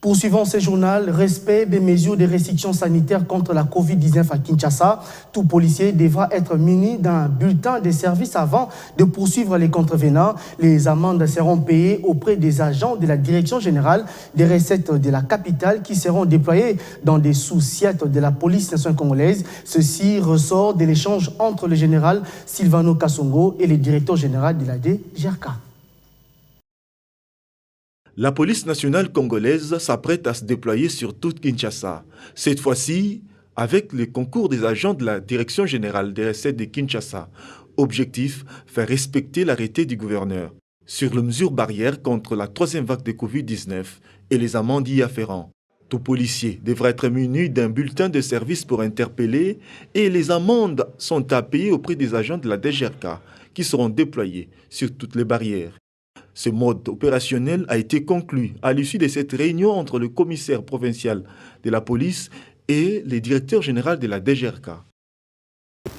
Poursuivons ce journal, respect des mesures de restriction sanitaire contre la Covid-19 à Kinshasa. Tout policier devra être muni d'un bulletin de service avant de poursuivre les contrevenants. Les amendes seront payées auprès des agents de la Direction générale des recettes de la capitale qui seront déployés dans des sous-siètes de la police nationale congolaise. Ceci ressort de l'échange entre le général Silvano Kasongo et le directeur général de la DGRK. La police nationale congolaise s'apprête à se déployer sur toute Kinshasa. Cette fois-ci, avec le concours des agents de la Direction générale des recettes de Kinshasa. Objectif, faire respecter l'arrêté du gouverneur sur les mesures barrières contre la troisième vague de Covid-19 et les amendes y afférentes. Tout policier devra être muni d'un bulletin de service pour interpeller et les amendes sont à payer auprès des agents de la DGRK qui seront déployés sur toutes les barrières. Ce mode opérationnel a été conclu à l'issue de cette réunion entre le commissaire provincial de la police et le directeur général de la DGRK.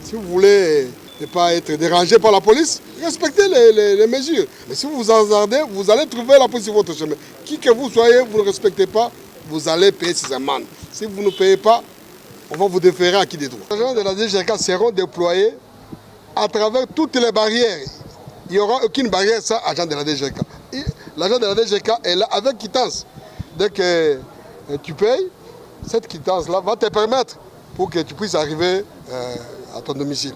Si vous voulez ne pas être dérangé par la police, respectez les mesures. Mais si vous vous hasardez, vous allez trouver la police sur votre chemin. Qui que vous soyez, vous ne respectez pas, vous allez payer ces amendes. Si vous ne payez pas, on va vous déférer à qui des droits. Les agents de la DGRK seront déployés à travers toutes les barrières. Il n'y aura aucune barrière sans agent de la DGRK. L'agent de la DGRK est là avec quittance. Dès que tu payes, cette quittance-là va te permettre pour que tu puisses arriver à ton domicile.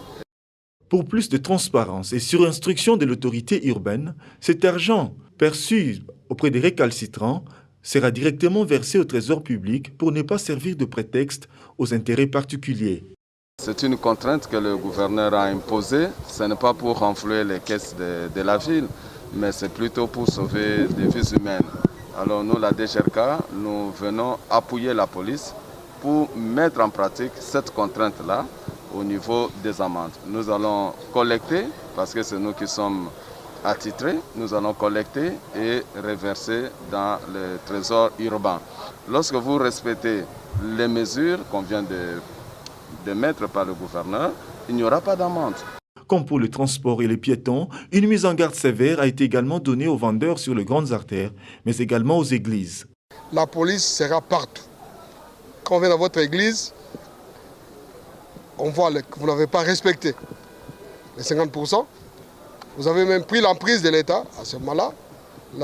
Pour plus de transparence et sur instruction de l'autorité urbaine, cet argent perçu auprès des récalcitrants sera directement versé au trésor public pour ne pas servir de prétexte aux intérêts particuliers. C'est une contrainte que le gouverneur a imposée. Ce n'est pas pour renflouer les caisses de la ville, mais c'est plutôt pour sauver des vies humaines. Alors nous, la DGRK, nous venons appuyer la police pour mettre en pratique cette contrainte-là au niveau des amendes. Nous allons collecter, parce que c'est nous qui sommes attitrés, nous allons collecter et reverser dans le trésor urbain. Lorsque vous respectez les mesures qu'on vient de mettre par le gouverneur, il n'y aura pas d'amende. Comme pour le transport et les piétons, une mise en garde sévère a été également donnée aux vendeurs sur les grandes artères, mais également aux églises. La police sera partout. Quand on vient dans votre église, on voit que vous n'avez pas respecté les 50%. Vous avez même pris l'emprise de l'État. À ce moment-là,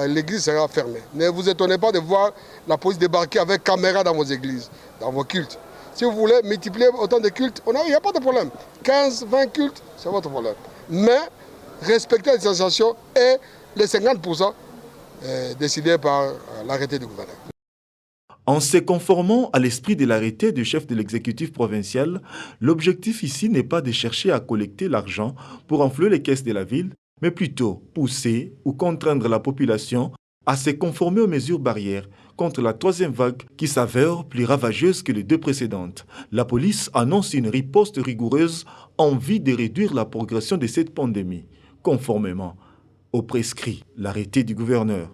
l'église sera fermée. Ne vous étonnez pas de voir la police débarquer avec caméra dans vos églises, dans vos cultes. Si vous voulez multiplier autant de cultes, il n'y a pas de problème. 15, 20 cultes, c'est votre problème. Mais respectez les sensations et les 50% décidés par l'arrêté du gouverneur. En se conformant à l'esprit de l'arrêté du chef de l'exécutif provincial, l'objectif ici n'est pas de chercher à collecter l'argent pour enfler les caisses de la ville, mais plutôt pousser ou contraindre la population à se conformer aux mesures barrières contre la troisième vague qui s'avère plus ravageuse que les deux précédentes. La police annonce une riposte rigoureuse en vue de réduire la progression de cette pandémie, conformément au prescrit l'arrêté du gouverneur.